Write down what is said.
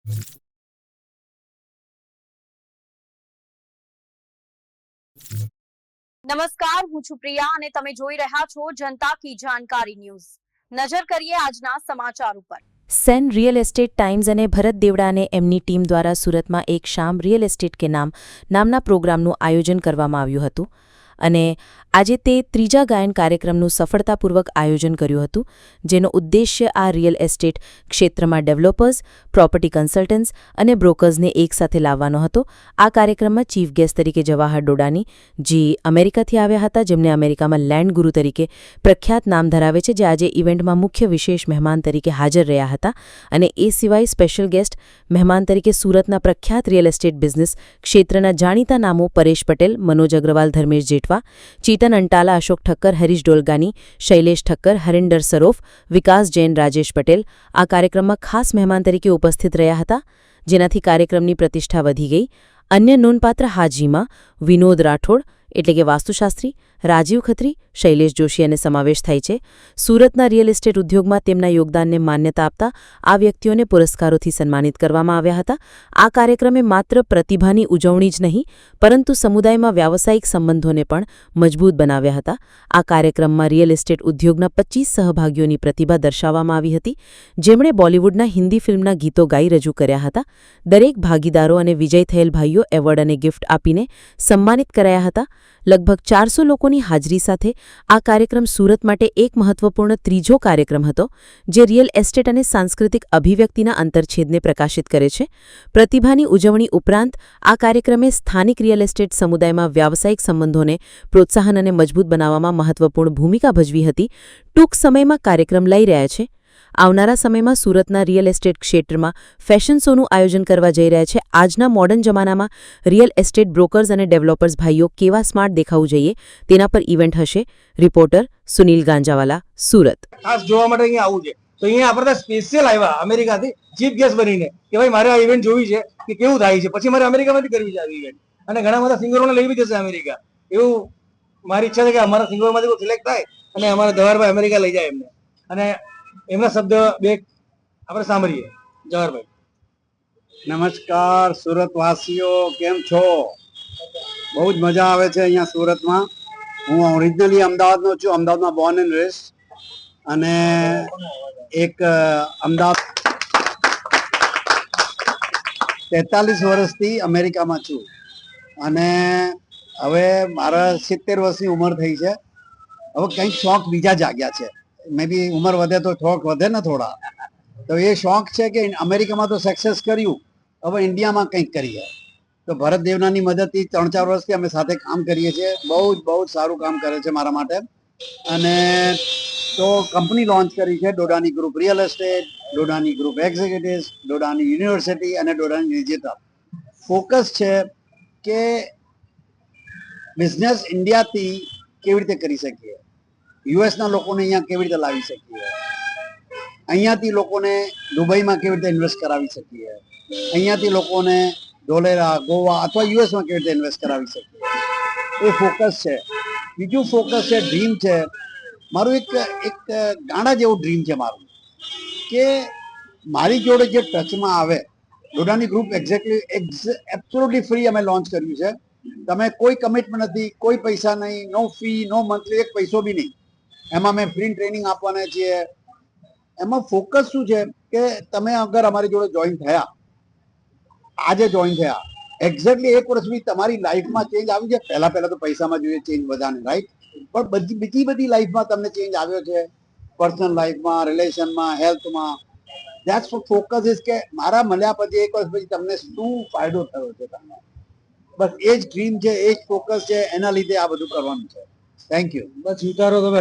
નમસ્કાર, હું છું પ્રિયા અને તમે જોઈ રહ્યા છો જનતા કી જાણકારી ન્યૂઝ। નજર કરીએ આજના સમાચાર ઉપર। સેન રિયલ એસ્ટેટ ટાઈમ્સ અને ભરત દેવડા અને એમની ટીમ દ્વારા સુરતમાં એક શામ રિયલ એસ્ટેટ કે નામના પ્રોગ્રામનું આયોજન કરવામાં આવ્યું હતું અને આજે તે ત્રીજા ગાયન કાર્યક્રમનું સફળતાપૂર્વક આયોજન કર્યું હતું, જેનો ઉદ્દેશ્ય આ રિયલ એસ્ટેટ ક્ષેત્રમાં ડેવલપર્સ, પ્રોપર્ટી કન્સલ્ટન્ટ્સ અને બ્રોકર્સને એકસાથે લાવવાનો હતો। આ કાર્યક્રમમાં ચીફ ગેસ્ટ તરીકે જવાહર ડોડાની, જે અમેરિકાથી આવ્યા હતા, જેમને અમેરિકામાં લેન્ડ ગુરુ તરીકે પ્રખ્યાત નામ ધરાવે છે, જે આજે ઇવેન્ટમાં મુખ્ય વિશેષ મહેમાન તરીકે હાજર રહ્યા હતા। અને એ સિવાય સ્પેશિયલ ગેસ્ટ મહેમાન તરીકે સુરતના પ્રખ્યાત રિયલ એસ્ટેટ બિઝનેસ ક્ષેત્રના જાણીતા નામો પરેશ પટેલ, મનોજ અગ્રવાલ, ધર્મેશ જેઠવા, ચેતન અંટાલા, અશોક ઠક્કર, હરીશ ડોલગાની, શૈલેષ ઠક્કર, હરિન્દર સરોફ, વિકાસ જૈન, રાજેશ પટેલ આ કાર્યક્રમમાં ખાસ મહેમાન તરીકે ઉપસ્થિત રહ્યા હતા, જેનાથી કાર્યક્રમની પ્રતિષ્ઠા વધી ગઈ। અન્ય નોંધપાત્ર હાજરીમાં વિનોદ રાઠોડ એટલે કે વાસ્તુશાસ્ત્રી, રાજીવ ખત્રી, શૈલેષ જોશી અને સમાવેશ થાય છે। સુરતના રિયલ એસ્ટેટ ઉદ્યોગમાં તેમના યોગદાનને માન્યતા આપતા આ વ્યક્તિઓને પુરસ્કારોથી સન્માનિત કરવામાં આવ્યા હતા। આ કાર્યક્રમે માત્ર પ્રતિભાની ઉજવણી જ નહીં, પરંતુ સમુદાયમાં વ્યાવસાયિક સંબંધોને પણ મજબૂત બનાવ્યા હતા। આ કાર્યક્રમમાં રિયલ એસ્ટેટ ઉદ્યોગના 25 સહભાગીઓની પ્રતિભા દર્શાવવામાં આવી હતી, જેમણે બોલિવૂડના હિન્દી ફિલ્મના ગીતો ગાઈ રજૂ કર્યા હતા। દરેક ભાગીદારો અને વિજય થયેલ ભાઈઓ એવોર્ડ અને ગિફ્ટ આપીને સન્માનિત કરાયા હતા। લગભગ 400 લોકોની હાજરી સાથે આ કાર્યક્રમ સુરત માટે એક મહત્વપૂર્ણ ત્રીજો કાર્યક્રમ હતો, જે રિયલ એસ્ટેટ અને સાંસ્કૃતિક અભિવ્યક્તિના અંતરછેદને પ્રકાશિત કરે છે। પ્રતિભાની ઉજવણી ઉપરાંત આ કાર્યક્રમે સ્થાનિક રિયલ એસ્ટેટ સમુદાયમાં વ્યાવસાયિક સંબંધોને પ્રોત્સાહન અને મજબૂત બનાવવામાં મહત્વપૂર્ણ ભૂમિકા ભજવી હતી। ટૂંક સમયમાં કાર્યક્રમ લઈ રહ્યા છે। આવનારા સમયમાં સુરતના રિયલ એસ્ટેટ ક્ષેત્રમાં ફેશન શોનું આયોજન કરવા જઈ રહ્યા છે। આજના મોડર્ન જમાનામાં રિયલ એસ્ટેટ બ્રોકર્સ અને ડેવલપર્સ ભાઈઓ કેવા સ્માર્ટ દેખાવું જોઈએ તેના પર ઇવેન્ટ હશે। રિપોર્ટર સુનિલ ગાંજાવાલા, સુરત। ખાસ જોવા માટે અહીંયા આવું છે, તો અહીંયા આપણે સ્પેશિયલ આવ્યા અમેરિકાથી ચીફ ગેસ્ટ બનીને કે ભાઈ મારે આ ઇવેન્ટ જોવી છે કે કેવું થાય છે, પછી મારે અમેરિકામાંથી કરવી છે આ ઇવેન્ટ, અને ઘણા બધા સિંગરોને લઈ બી જશે અમેરિકા। એવું મારી ઈચ્છા છે કે અમારા સિંગરોમાંથી કોઈ સિલેક્ટ થાય અને અમારા ધવરભાઈ અમેરિકા લઈ જાય એમને, અને એમના શબ્દ બે આપણે સાંભળીએ। જવાહરભાઈ। નમસ્કાર સુરતવાસીઓ, કેમ છો? બહુ જ મજા આવે છે અહીંયા સુરતમાં। હું ઓરિજિનલી અમદાવાદનો છું, અમદાવાદમાં બોર્ન એન્ડ રેસ, અને એક અમદાવાદ 43 વર્ષથી અમેરિકામાં છું, અને હવે મારા 70 વર્ષની ઉંમર થઈ છે। હવે કંઈક શોખ બીજા જાગ્યા છે, મે બી ઉંમર વધે તો શોખ વધે ને થોડા, તો એ શોખ છે કે અમેરિકામાં તો સક્સેસ કર્યું, હવે ઇન્ડિયામાં કંઈક કરીએ। તો ભરત દેવનાની મદદથી 3-4 વર્ષથી અમે સાથે કામ કરીએ છીએ। બહુ જ સારું કામ કરે છે મારા માટે। અને તો કંપની લોન્ચ કરી છે, ડોડાની group real estate, ડોડાની group executives, ડોડાની university અને ડોડાની ડિજિટલ। ફોકસ છે કે બિઝનેસ ઇન્ડિયાથી કેવી રીતે કરી શકીએ, યુએસના લોકોને અહીંયા કેવી રીતે લાવી શકીએ, અહીંયાથી લોકોને દુબઈમાં કેવી રીતે ઇન્વેસ્ટ કરાવી શકીએ, અહીંયાથી લોકોને ધોલેરા, ગોવા અથવા યુએસમાં કેવી રીતે ઇન્વેસ્ટ કરાવી શકીએ, એ ફોકસ છે। બીજું ફોકસ છે, ડ્રીમ છે મારું, એક ગાંડા જેવું ડ્રીમ છે મારું, કે મારી જોડે જે ટચમાં આવે, ડોડાની ગ્રુપ એબ્સોલ્યુટલી ફ્રી અમે લોન્ચ કર્યું છે। તમે કોઈ કમિટમેન્ટ નથી, કોઈ પૈસા નહીં, નો ફી, નો મંથલી, એક પૈસો બી નહીં। એમાં મેં ફ્રી ટ્રેનિંગ આપવાના છીએ। એમાં ફોકસ શું છે કે તમે અગર અમારી જોડે જોઈન થયા, આજે જોઈન થયા, એક્ઝેક્ટલી 1 વર્ષ બી તમારી લાઈફમાં ચેન્જ આવી જાય। પહેલા તો પૈસામાં જોઈએ ચેન્જ બધાને, રાઈટ, પણ બીજી બધી લાઈફમાં તમને ચેન્જ આવ્યો છે, પર્સનલ લાઈફમાં, રિલેશનમાં, હેલ્થમાં। ધેટ્સ ફોકસ ઇઝ કે મારા મળ્યા પછી 1 વર્ષ પછી તમને શું ફાયદો થયો છે તમને, બસ એ જ ડ્રીમ છે, એ જ ફોકસ છે, એના લીધે આ બધું કરવાનું છે। Thank you. બસ સ્વીકારો તમે